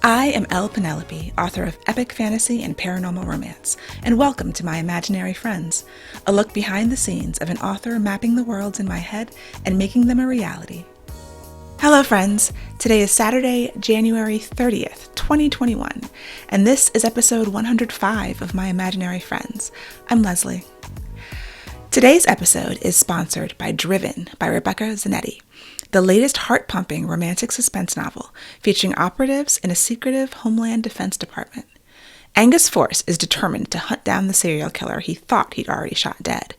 I am Penelope, author of epic fantasy and paranormal romance, and welcome to my imaginary friends, a look behind the scenes of an author mapping the worlds in my head and making them a reality. Hello friends, today is Saturday, January 30th, 2021, and this is episode 105 of my imaginary friends. I'm Leslie. Today's episode is sponsored by Driven by Rebecca Zanetti, the latest heart-pumping romantic suspense novel featuring operatives in a secretive Homeland Defense Department. Angus Force is determined to hunt down the serial killer he thought he'd already shot dead.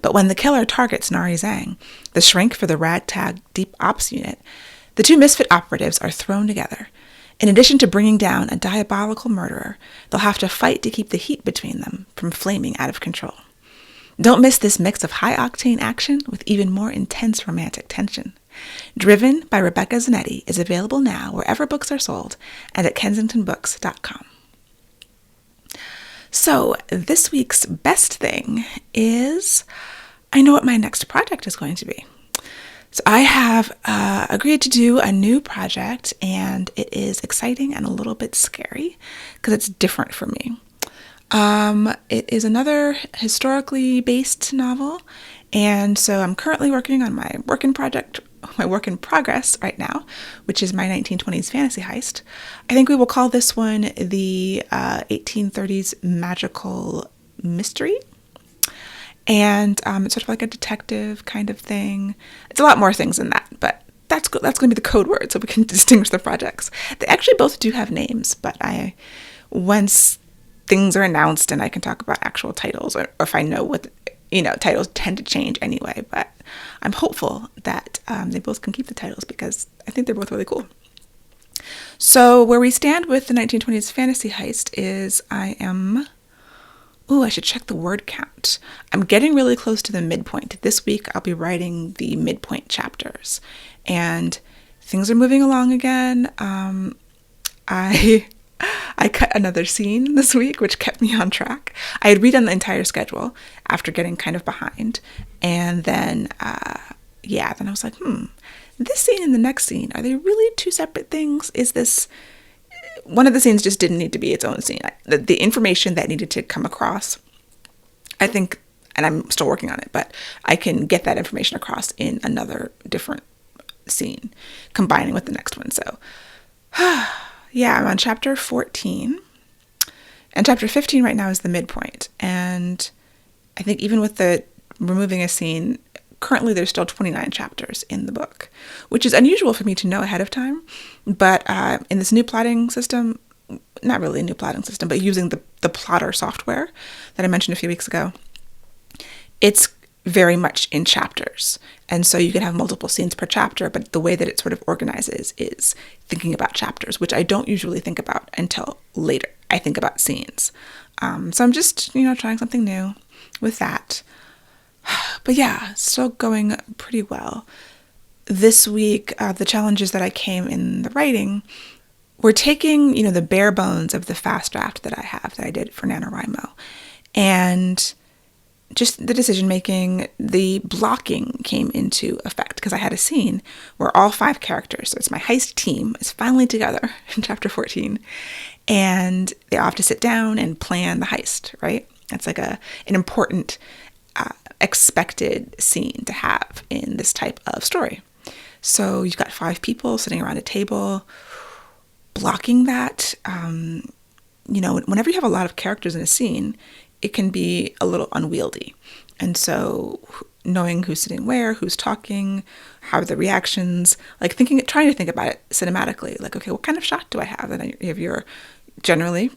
But when the killer targets Nari Zhang, the shrink for the ragtag Deep Ops unit, the two misfit operatives are thrown together. In addition to bringing down a diabolical murderer, they'll have to fight to keep the heat between them from flaming out of control. Don't miss this mix of high-octane action with even more intense romantic tension. Driven by Rebecca Zanetti is available now wherever books are sold and at kensingtonbooks.com. So this week's best thing is I know what my next project is going to be. So I have agreed to do a new project, and it is exciting and a little bit scary because it's different for me. It is another historically based novel, and so I'm currently working on my work in progress right now, which is my 1920s fantasy heist. I think we will call this one the 1830s magical mystery. And it's sort of like a detective kind of thing. It's a lot more things than that, but that's going to be the code word so we can distinguish the projects. They actually both do have names, but once things are announced and I can talk about actual titles, or if I know what, titles tend to change anyway, but I'm hopeful that they both can keep the titles because I think they're both really cool. So where we stand with the 1920s fantasy heist is I should check the word count. I'm getting really close to the midpoint. This week I'll be writing the midpoint chapters and things are moving along again. I cut another scene this week, which kept me on track. I had redone the entire schedule after getting kind of behind. And then, then I was like, this scene and the next scene, are they really two separate things? One of the scenes just didn't need to be its own scene. The information that needed to come across, I think, and I'm still working on it, but I can get that information across in another different scene, combining with the next one. So, yeah, I'm on chapter 14, and chapter 15 right now is the midpoint. And I think even with the removing a scene, currently there's still 29 chapters in the book, which is unusual for me to know ahead of time. But in this new plotting system, not really a new plotting system, but using the plotter software that I mentioned a few weeks ago, it's very much in chapters. And so you can have multiple scenes per chapter, but the way that it sort of organizes is thinking about chapters, which I don't usually think about until later. I think about scenes. So I'm just, trying something new with that. But yeah, still going pretty well. This week, the challenges that I came in the writing were taking, the bare bones of the fast draft that I did for NaNoWriMo. And just the decision making, the blocking came into effect because I had a scene where all 5 characters, so it's my heist team, is finally together in chapter 14. And they all have to sit down and plan the heist, right? That's like an important expected scene to have in this type of story. So you've got 5 people sitting around a table, blocking that. Whenever you have a lot of characters in a scene, it can be a little unwieldy. And so knowing who's sitting where, who's talking, how are the reactions, trying to think about it cinematically, okay, what kind of shot do I have? And you have your, generally,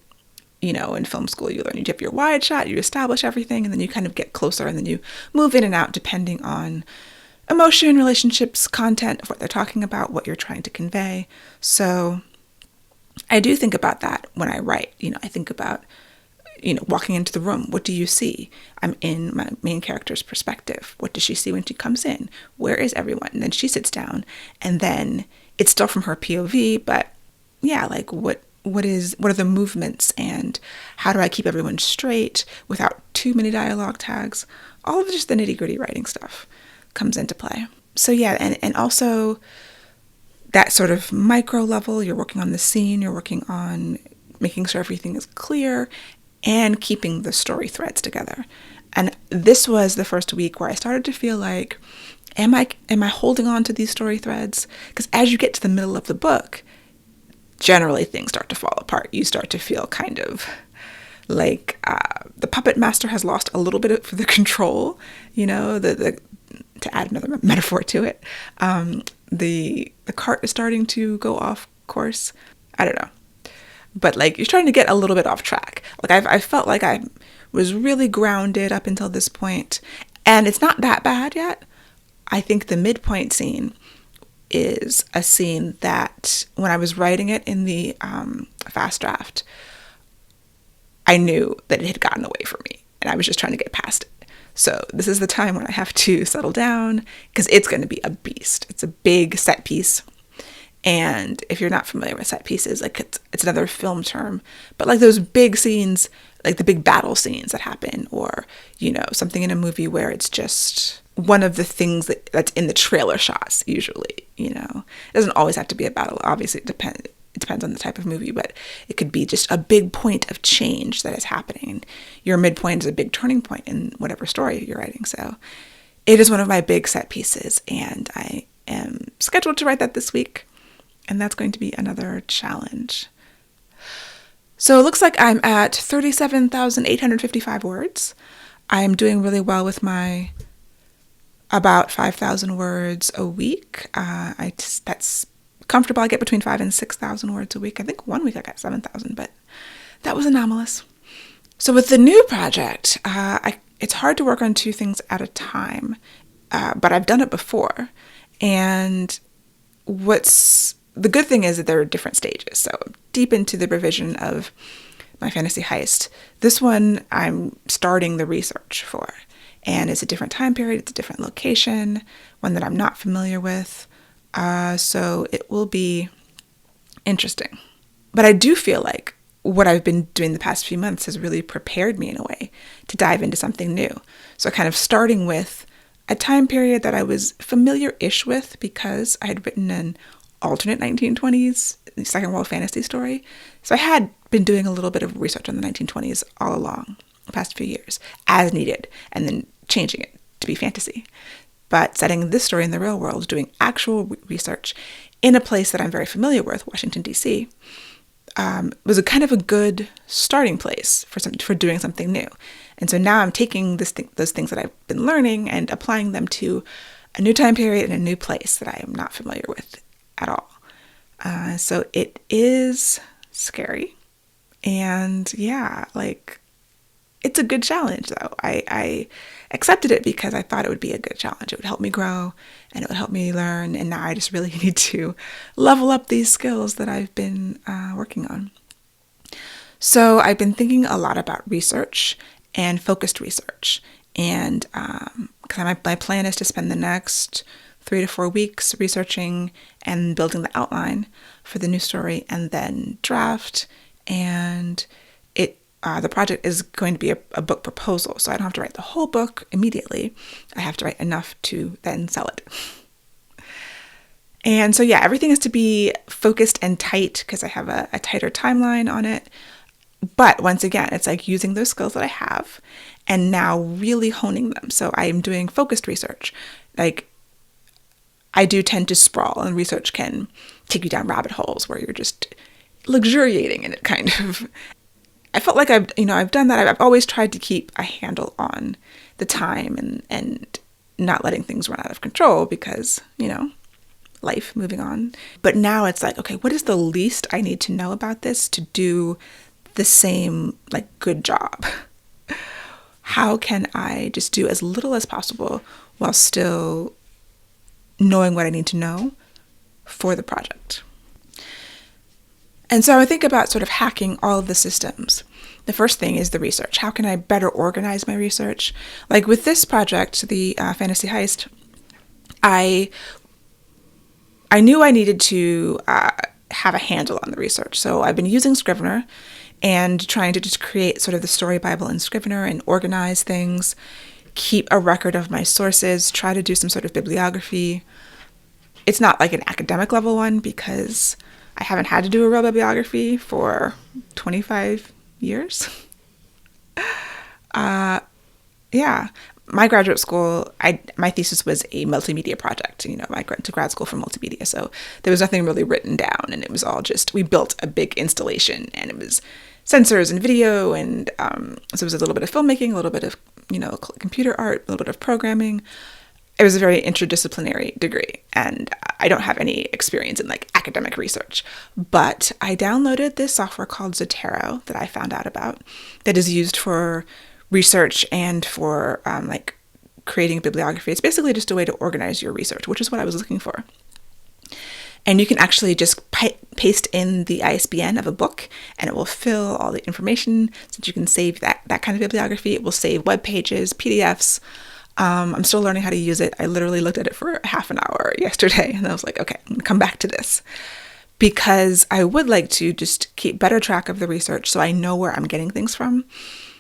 in film school, you learn you have your wide shot, you establish everything, and then you kind of get closer, and then you move in and out depending on emotion, relationships, content of what they're talking about, what you're trying to convey. So I do think about that when I write. I think about, walking into the room. What do you see? I'm in my main character's perspective. What does she see when she comes in? Where is everyone? And then she sits down, and then it's still from her POV, but yeah, what are the movements, and how do I keep everyone straight without too many dialogue tags? All of just the nitty-gritty writing stuff comes into play. So yeah, and also that sort of micro level. You're working on the scene, you're working on making sure everything is clear and keeping the story threads together. And this was the first week where I started to feel like, am I holding on to these story threads? Because as you get to the middle of the book, generally things start to fall apart. You start to feel kind of like the puppet master has lost a little bit of the control, to add another metaphor to it. The cart is starting to go off course. I don't know. But like you're starting to get a little bit off track. Like I felt like I was really grounded up until this point, and it's not that bad yet. I think the midpoint scene is a scene that when I was writing it in the fast draft, I knew that it had gotten away from me and I was just trying to get past it. So this is the time when I have to settle down because it's going to be a beast. It's a big set piece. And if you're not familiar with set pieces, like it's another film term, but like those big scenes, like the big battle scenes that happen, or, something in a movie where it's just one of the things that's in the trailer shots usually, it doesn't always have to be a battle. Obviously it depends on the type of movie, but it could be just a big point of change that is happening. Your midpoint is a big turning point in whatever story you're writing. So it is one of my big set pieces, and I am scheduled to write that this week. And that's going to be another challenge. So it looks like I'm at 37,855 words. I'm doing really well with my about 5,000 words a week. That's comfortable. I get between 5,000 and 6,000 words a week. I think one week I got 7,000, but that was anomalous. So with the new project, it's hard to work on two things at a time, but I've done it before. And the good thing is that there are different stages. So deep into the revision of my fantasy heist, this one I'm starting the research for. And it's a different time period. It's a different location, one that I'm not familiar with. So it will be interesting. But I do feel like what I've been doing the past few months has really prepared me in a way to dive into something new. So kind of starting with a time period that I was familiar-ish with because I had written an alternate 1920s Second World fantasy story. So I had been doing a little bit of research on the 1920s all along the past few years as needed, and then changing it to be fantasy. But setting this story in the real world, doing actual research in a place that I'm very familiar with, Washington, D.C., was a kind of a good starting place for doing something new. And so now I'm taking those things that I've been learning and applying them to a new time period and a new place that I am not familiar with at all. So it is scary. And yeah, like it's a good challenge though. I accepted it because I thought it would be a good challenge. It would help me grow and it would help me learn. And now I just really need to level up these skills that I've been working on. So I've been thinking a lot about research and focused research. And because my plan is to spend the next 3 to 4 weeks researching and building the outline for the new story, and then draft. And the project is going to be a book proposal, so I don't have to write the whole book immediately. I have to write enough to then sell it. And so yeah, everything has to be focused and tight because I have a tighter timeline on it. But once again, it's like using those skills that I have and now really honing them. So I am doing focused research. Like I do tend to sprawl, and research can take you down rabbit holes where you're just luxuriating in it, kind of. I felt like I've done that. I've always tried to keep a handle on the time and not letting things run out of control because, life, moving on. But now it's like, okay, what is the least I need to know about this to do the same, good job? How can I just do as little as possible while still knowing what I need to know for the project? And so I think about sort of hacking all of the systems. The first thing is the research. How can I better organize my research? Like with this project, the Fantasy Heist, I knew I needed to have a handle on the research. So I've been using Scrivener and trying to just create sort of the story Bible in Scrivener and organize things, keep a record of my sources, try to do some sort of bibliography. It's not like an academic level one because I haven't had to do a real bibliography for 25 years. Yeah. My graduate school, my thesis was a multimedia project. You know, I went to grad school for multimedia, so there was nothing really written down, and it was all just, we built a big installation, and it was sensors and video, and so it was a little bit of filmmaking, a little bit of, you know, computer art, a little bit of programming. It was a very interdisciplinary degree, and I don't have any experience in like academic research, but I downloaded this software called Zotero that I found out about that is used for research and for like creating a bibliography. It's basically just a way to organize your research, which is what I was looking for. And you can actually just paste in the ISBN of a book, and it will fill all the information so that you can save that kind of bibliography. It will save web pages, PDFs. I'm still learning how to use it. I literally looked at it for half an hour yesterday, and I was like, okay, I'm gonna come back to this because I would like to just keep better track of the research so I know where I'm getting things from.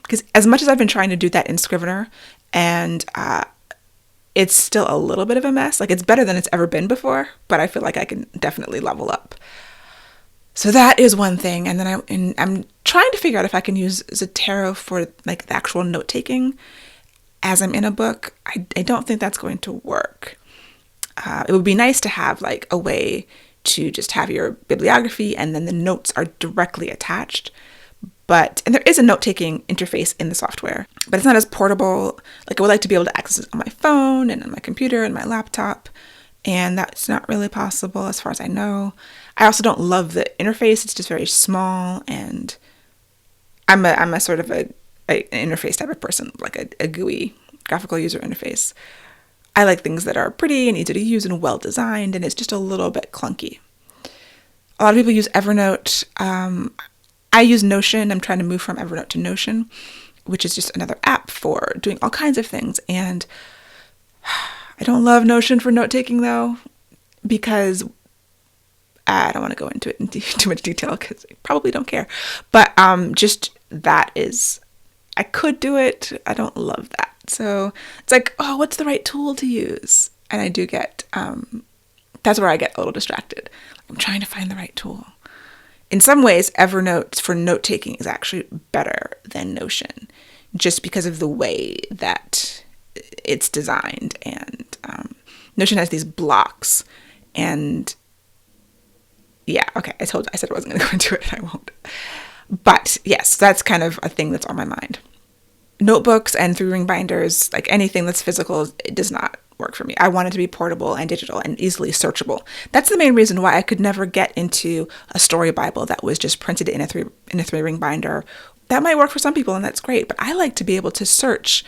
Because as much as I've been trying to do that in Scrivener, and it's still a little bit of a mess. Like, it's better than it's ever been before, but I feel like I can definitely level up. So that is one thing. And then I'm trying to figure out if I can use Zotero for like the actual note taking as I'm in a book. I don't think that's going to work. It would be nice to have like a way to just have your bibliography and then the notes are directly attached. And there is a note-taking interface in the software, but it's not as portable. Like, I would like to be able to access it on my phone and on my computer and my laptop, and that's not really possible as far as I know. I also don't love the interface. It's just very small, and I'm a sort of an interface type of person, like a GUI, graphical user interface. I like things that are pretty and easy to use and well-designed, and it's just a little bit clunky. A lot of people use Evernote. I use Notion. I'm trying to move from Evernote to Notion, which is just another app for doing all kinds of things. And I don't love Notion for note-taking, though, because I don't want to go into it in too much detail because I probably don't care. But just that is, I could do it. I don't love that. So it's like, oh, what's the right tool to use? And I do get, that's where I get a little distracted. I'm trying to find the right tool. In some ways, Evernote for note-taking is actually better than Notion, just because of the way that it's designed. And Notion has these blocks, and yeah, okay, I said I wasn't going to go into it, and I won't. But yes, that's kind of a thing that's on my mind. Notebooks and 3-ring binders, like anything that's physical, it does not work for me. I want it to be portable and digital and easily searchable. That's the main reason why I could never get into a story Bible that was just printed in a 3-ring binder. That might work for some people, and that's great, but I like to be able to search.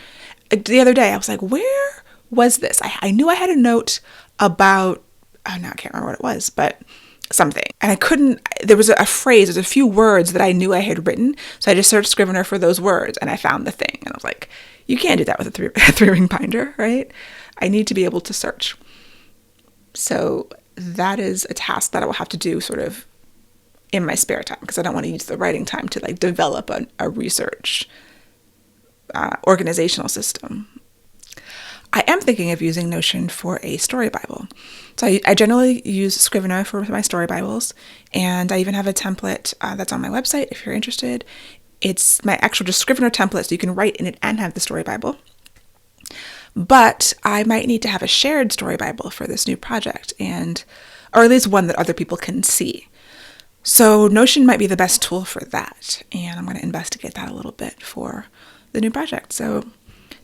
The other day, I was like, where was this? I knew I had a note about, I can't remember what it was, but something. And I couldn't, there was a phrase, there's a few words that I knew I had written, so I just searched Scrivener for those words, and I found the thing. And I was like, you can't do that with a 3-ring binder, right? I need to be able to search. So that is a task that I will have to do sort of in my spare time, because I don't want to use the writing time to like develop a research organizational system. I am thinking of using Notion for a story Bible. So I generally use Scrivener for my story Bibles, and I even have a template that's on my website if you're interested. It's my actual just Scrivener template, so you can write in it and have the story Bible. But I might need to have a shared story Bible for this new project, or at least one that other people can see. So Notion might be the best tool for that, and I'm going to investigate that a little bit for the new project. So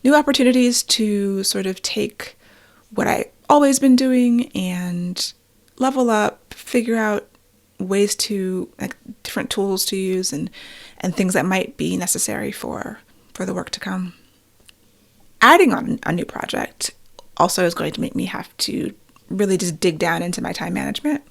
new opportunities to sort of take what I've always been doing and level up, figure out ways to, like, different tools to use and things that might be necessary for the work to come. Adding on a new project also is going to make me have to really just dig down into my time management,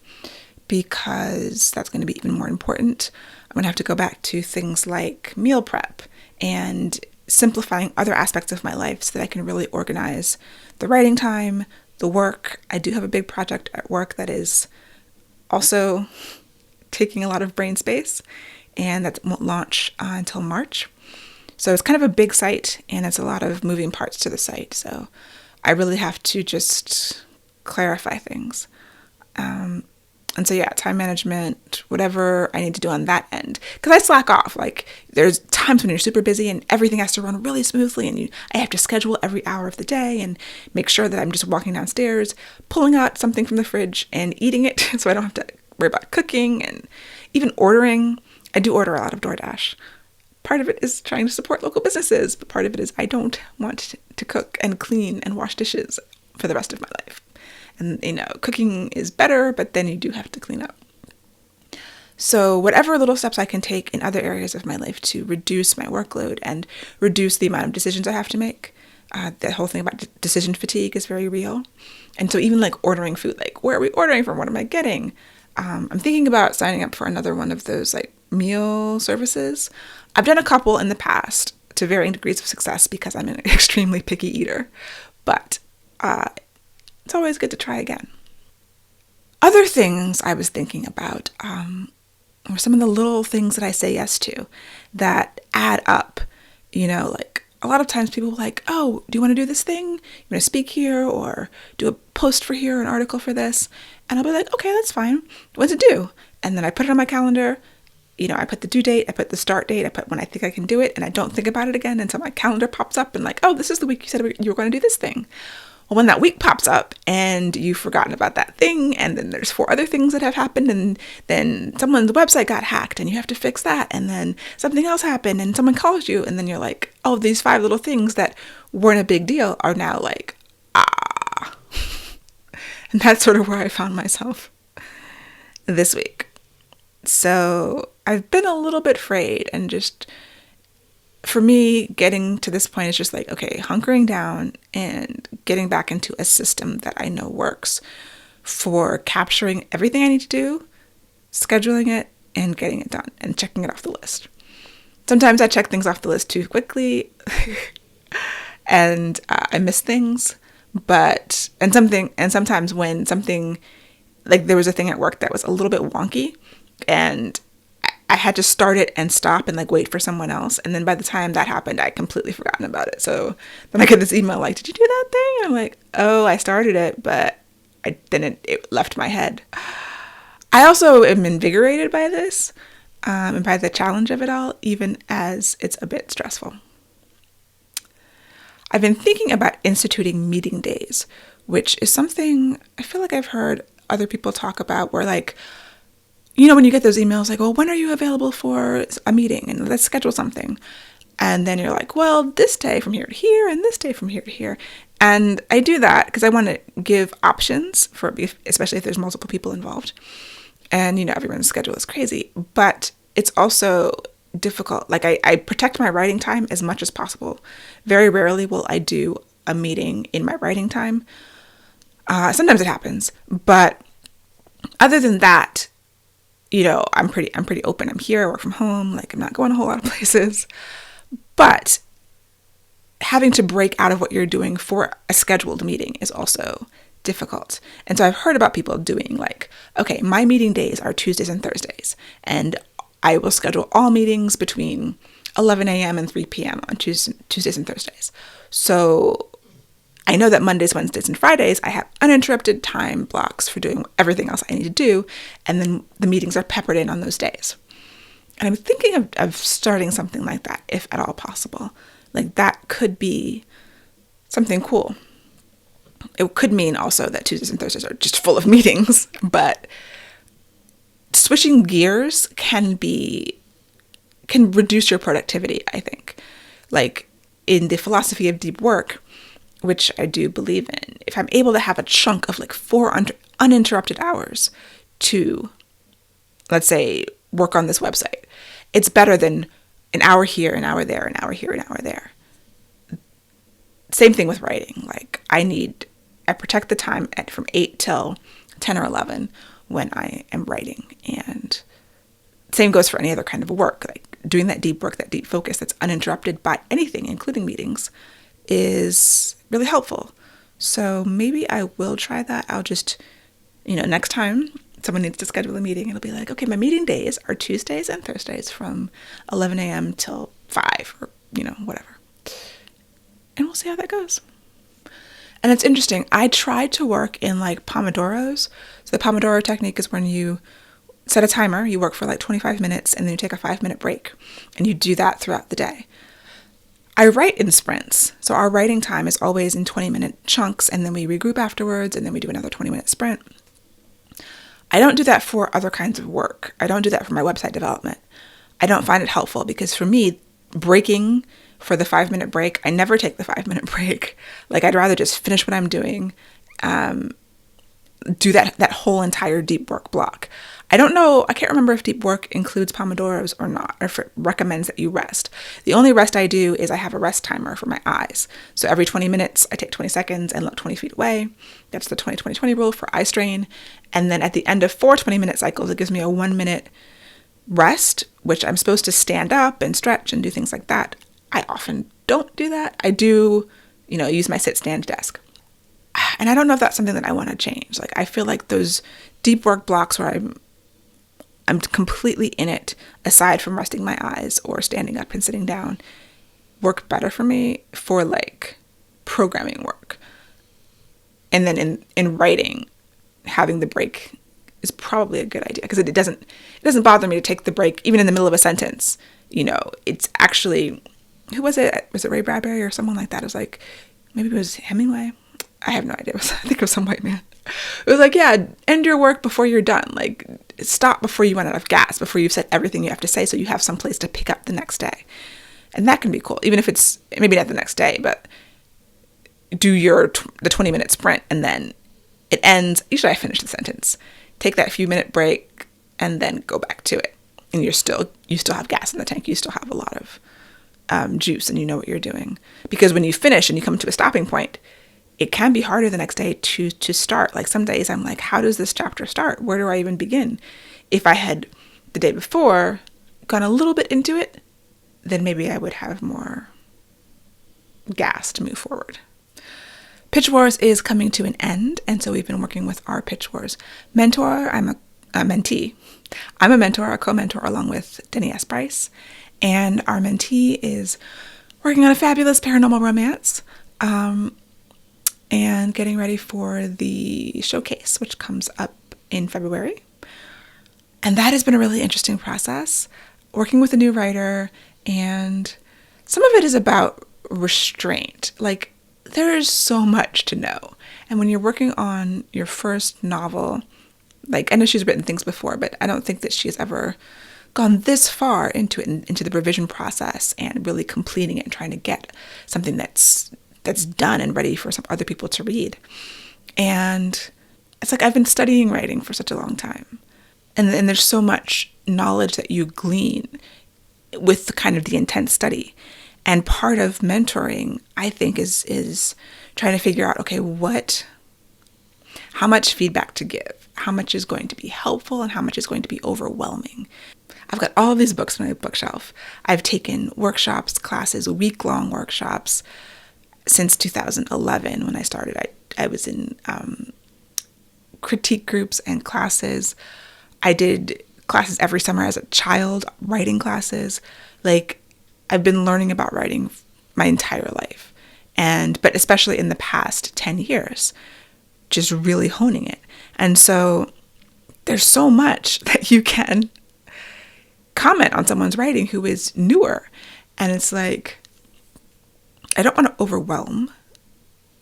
because that's going to be even more important. I'm going to have to go back to things like meal prep and simplifying other aspects of my life so that I can really organize the writing time, the work. I do have a big project at work that is also taking a lot of brain space, and that won't launch until March. So it's kind of a big site, and it's a lot of moving parts to the site. So I really have to just clarify things. And so, yeah, time management, whatever I need to do on that end. Because I slack off. Like, there's times when you're super busy and everything has to run really smoothly, and I have to schedule every hour of the day and make sure that I'm just walking downstairs, pulling out something from the fridge and eating it so I don't have to worry about cooking and even ordering. I do order a lot of DoorDash. Part of it is trying to support local businesses, but part of it is I don't want to cook and clean and wash dishes for the rest of my life. And, cooking is better, but then you do have to clean up. So whatever little steps I can take in other areas of my life to reduce my workload and reduce the amount of decisions I have to make. The whole thing about decision fatigue is very real. And so even like ordering food, like where are we ordering from? What am I getting? I'm thinking about signing up for another one of those like meal services. I've done a couple in the past to varying degrees of success because I'm an extremely picky eater. But it's always good to try again. Other things I was thinking about were some of the little things that I say yes to that add up. Like a lot of times people are like, oh, do you want to do this thing? You want to speak here or do a post for here, an article for this? And I'll be like, okay, that's fine. When's it due? And then I put it on my calendar. I put the due date, I put the start date, I put when I think I can do it, and I don't think about it again until my calendar pops up and like, oh, this is the week you said you were going to do this thing. Well, when that week pops up and you've forgotten about that thing, and then there's 4 other things that have happened, and then someone's website got hacked and you have to fix that, and then something else happened and someone calls you, and then you're like, oh, these 5 little things that weren't a big deal are now like, ah. And that's sort of where I found myself this week. So I've been a little bit frayed, and just for me, getting to this point is just like, okay, hunkering down and getting back into a system that I know works for capturing everything I need to do, scheduling it, and getting it done, and checking it off the list. Sometimes I check things off the list too quickly, and I miss things. And sometimes when something, like there was a thing at work that was a little bit wonky, and I had to start it and stop and like wait for someone else. And then by the time that happened, I completely forgotten about it. So then I get this email like, did you do that thing? And I'm like, oh, I started it, but it left my head. I also am invigorated by this and by the challenge of it all, even as it's a bit stressful. I've been thinking about instituting meeting days, which is something I feel like I've heard other people talk about, where like, when you get those emails like, well, when are you available for a meeting? And let's schedule something. And then you're like, well, this day from here to here and this day from here to here. And I do that because I want to give options especially if there's multiple people involved. And, everyone's schedule is crazy. But it's also difficult. Like I protect my writing time as much as possible. Very rarely will I do a meeting in my writing time. Sometimes it happens. But other than that, I'm pretty open. I'm here, I work from home, like I'm not going a whole lot of places. But having to break out of what you're doing for a scheduled meeting is also difficult. And so I've heard about people doing like, okay, my meeting days are Tuesdays and Thursdays, and I will schedule all meetings between 11 a.m. and 3 p.m. on Tuesdays and Thursdays. So I know that Mondays, Wednesdays, and Fridays, I have uninterrupted time blocks for doing everything else I need to do, and then the meetings are peppered in on those days. And I'm thinking of starting something like that, if at all possible. Like that could be something cool. It could mean also that Tuesdays and Thursdays are just full of meetings, but switching gears can reduce your productivity, I think. Like in the philosophy of deep work, which I do believe in, if I'm able to have a chunk of like 4 uninterrupted hours to, let's say, work on this website, it's better than an hour here, an hour there, an hour here, an hour there. Same thing with writing. Like I protect the time from 8 till 10 or 11 when I am writing. And same goes for any other kind of work. Like doing that deep work, that deep focus that's uninterrupted by anything, including meetings, is really helpful. So maybe I will try that. I'll just, next time someone needs to schedule a meeting, it'll be like, okay, my meeting days are Tuesdays and Thursdays from 11 a.m. till 5 or, whatever. And we'll see how that goes. And it's interesting. I tried to work in like Pomodoros. So the Pomodoro Technique is when you set a timer, you work for like 25 minutes, and then you take a 5-minute break. And you do that throughout the day. I write in sprints. So our writing time is always in 20-minute chunks, and then we regroup afterwards, and then we do another 20-minute sprint. I don't do that for other kinds of work. I don't do that for my website development. I don't find it helpful because for me, breaking for the 5-minute break, I never take the 5-minute break. Like, I'd rather just finish what I'm doing, do that whole entire deep work block. I don't know, I can't remember if deep work includes Pomodoros or not, or if it recommends that you rest. The only rest I do is I have a rest timer for my eyes. So every 20 minutes, I take 20 seconds and look 20 feet away. That's the 20-20-20 rule for eye strain. And then at the end of 4 20-minute cycles, it gives me a 1-minute rest, which I'm supposed to stand up and stretch and do things like that. I often don't do that. I do, use my sit-stand desk. And I don't know if that's something that I want to change. Like, I feel like those deep work blocks where I'm completely in it, aside from resting my eyes or standing up and sitting down, work better for me for like programming work. And then in writing, having the break is probably a good idea, because it doesn't bother me to take the break even in the middle of a sentence. It's actually, who was it? Was it Ray Bradbury or someone like that? It was like, maybe it was Hemingway. I have no idea. I think it was some white man. It was like, yeah, end your work before you're done. Like, stop before you run out of gas, before you've said everything you have to say, so you have some place to pick up the next day. And that can be cool, even if it's maybe not the next day, but do the 20-minute sprint, and then it ends. Usually I finish the sentence, take that few minute break, and then go back to it. And you still have gas in the tank. You still have a lot of juice, and you know what you're doing. Because when you finish and you come to a stopping point, it can be harder the next day to start. Like, some days I'm like, how does this chapter start? Where do I even begin? If I had the day before gone a little bit into it, then maybe I would have more gas to move forward. Pitch Wars is coming to an end, and so we've been working with our Pitch Wars mentor. I'm a mentee. I'm a mentor, a co-mentor, along with Denny S. Price, and our mentee is working on a fabulous paranormal romance, and getting ready for the showcase, which comes up in February. And that has been a really interesting process, working with a new writer, and some of it is about restraint. Like, there is so much to know. And when you're working on your first novel, like, I know she's written things before, but I don't think that she has ever gone this far into it, into the revision process and really completing it and trying to get something that's done and ready for some other people to read. And it's like, I've been studying writing for such a long time. And there's so much knowledge that you glean with kind of the intense study. And part of mentoring, I think, is trying to figure out, okay, how much feedback to give, how much is going to be helpful and how much is going to be overwhelming. I've got all of these books on my bookshelf. I've taken workshops, classes, week-long workshops, since 2011 when I started. I was in critique groups and classes. I did classes every summer as a child, writing classes. Like, I've been learning about writing my entire life, but especially in the past 10 years, just really honing it. And so there's so much that you can comment on someone's writing who is newer. And it's like, I don't want to overwhelm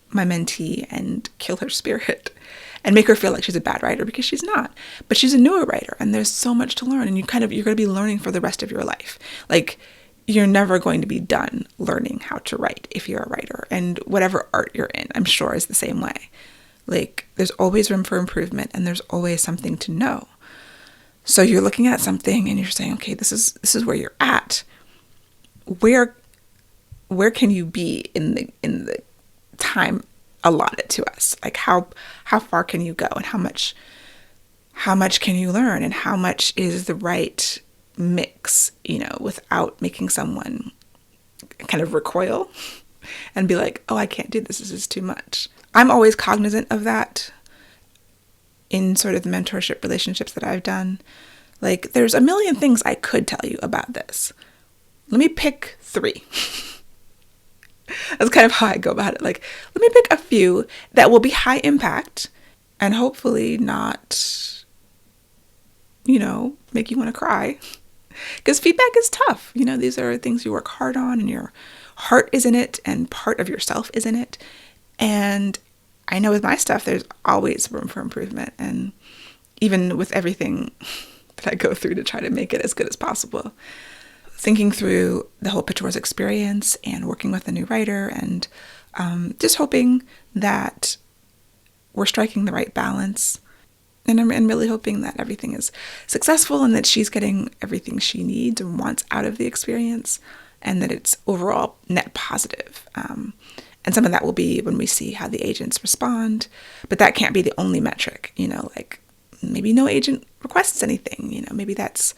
my mentee and kill her spirit and make her feel like she's a bad writer, because she's not. But she's a newer writer, and there's so much to learn, and you're going to be learning for the rest of your life. Like, you're never going to be done learning how to write if you're a writer, and whatever art you're in, I'm sure, is the same way. Like, there's always room for improvement, and there's always something to know. So you're looking at something and you're saying, okay, this is where you're at. Where can you be in the time allotted to us? Like, how far can you go, and how much can you learn, and how much is the right mix, without making someone kind of recoil and be like, oh, I can't do this. This is too much. I'm always cognizant of that in sort of the mentorship relationships that I've done. Like, there's a million things I could tell you about this. Let me pick 3. That's kind of how I go about it. Like, let me pick a few that will be high impact and hopefully not, make you want to cry. Because feedback is tough. These are things you work hard on and your heart is in it and part of yourself is in it. And I know with my stuff, there's always room for improvement. And even with everything that I go through to try to make it as good as possible, thinking through the whole Pitch Wars experience and working with a new writer and just hoping that we're striking the right balance. And I'm really hoping that everything is successful and that she's getting everything she needs and wants out of the experience and that it's overall net positive. And some of that will be when we see how the agents respond. But that can't be the only metric, like maybe no agent requests anything, maybe that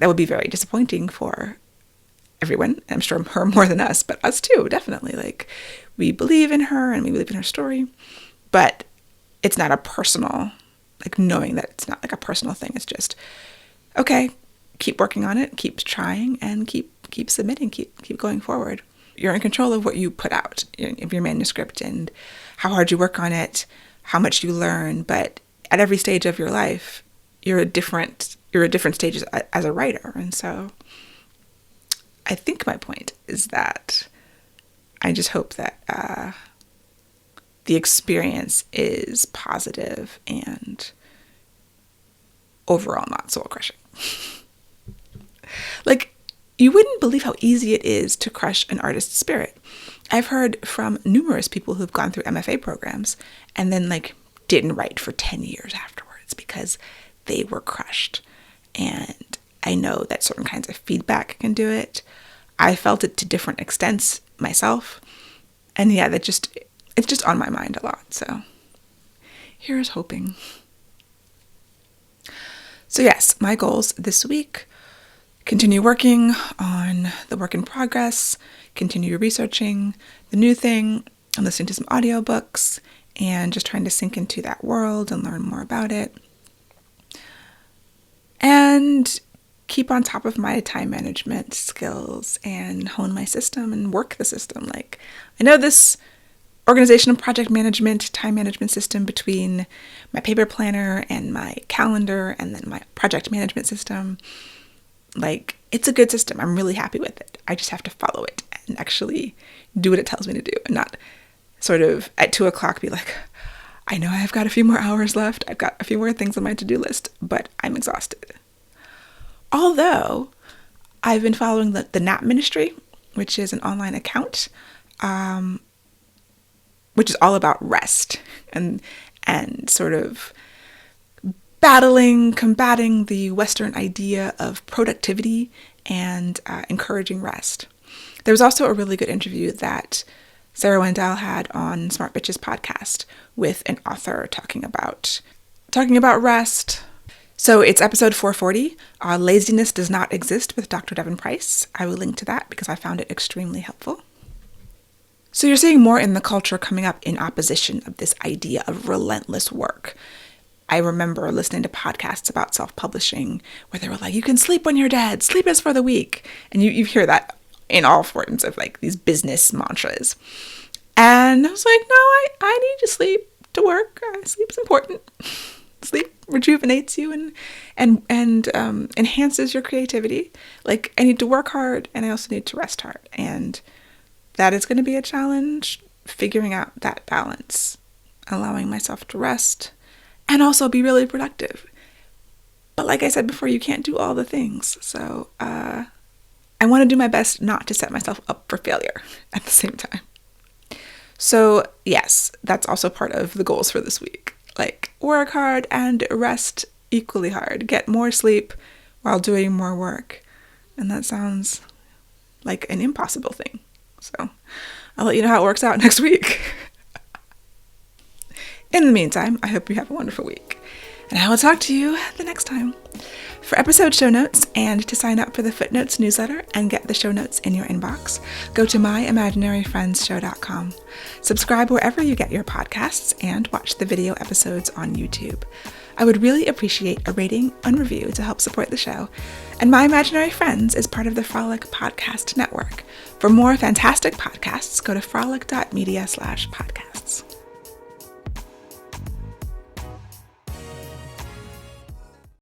would be very disappointing for everyone. I'm sure her more than us, but us too, definitely. Like, we believe in her and we believe in her story, but it's not a personal, like, knowing that it's not like a personal thing. It's just, okay, keep working on it, keep trying, and keep submitting, keep going forward. You're in control of what you put out of your manuscript and how hard you work on it, how much you learn. But at every stage of your life, you're at different stages as a writer. And so I think my point is that I just hope that the experience is positive and overall not soul-crushing. Like, you wouldn't believe how easy it is to crush an artist's spirit. I've heard from numerous people who've gone through MFA programs and then didn't write for 10 years afterwards because they were crushed. And I know that certain kinds of feedback can do it. I felt it to different extents myself. And yeah, it's just on my mind a lot. So here's hoping. So yes, my goals this week: continue working on the work in progress, continue researching the new thing, and listening to some audiobooks, and just trying to sink into that world and learn more about it. And keep on top of my time management skills and hone my system and work the system. Like, I know this organization and project management, time management system between my paper planner and my calendar and then my project management system. Like, it's a good system. I'm really happy with it. I just have to follow it and actually do what it tells me to do and not sort of at 2:00 be like, I know I've got a few more hours left. I've got a few more things on my to-do list, but I'm exhausted. Although I've been following the Nap Ministry, which is an online account, which is all about rest and sort of combating the Western idea of productivity and encouraging rest. There was also a really good interview that Sarah Wendell had on Smart Bitches podcast with an author talking about rest. So it's episode 440, Laziness Does Not Exist with Dr. Devin Price. I will link to that because I found it extremely helpful. So you're seeing more in the culture coming up in opposition of this idea of relentless work. I remember listening to podcasts about self-publishing where they were like, you can sleep when you're dead, sleep is for the weak. And you hear that in all forms of these business mantras. And I was like, no, I need to sleep to work. Sleep's important. Sleep rejuvenates you and enhances your creativity. Like, I need to work hard and I also need to rest hard. And that is going to be a challenge, figuring out that balance, allowing myself to rest and also be really productive. But like I said before, you can't do all the things. So I want to do my best not to set myself up for failure at the same time. So yes, that's also part of the goals for this week. Like, work hard and rest equally hard. Get more sleep while doing more work. And that sounds like an impossible thing. So I'll let you know how it works out next week. In the meantime, I hope you have a wonderful week. And I will talk to you the next time. For episode show notes and to sign up for the Footnotes newsletter and get the show notes in your inbox, go to myimaginaryfriendshow.com. Subscribe wherever you get your podcasts and watch the video episodes on YouTube. I would really appreciate a rating and review to help support the show. And My Imaginary Friends is part of the Frolic Podcast Network. For more fantastic podcasts, go to frolic.media/podcast.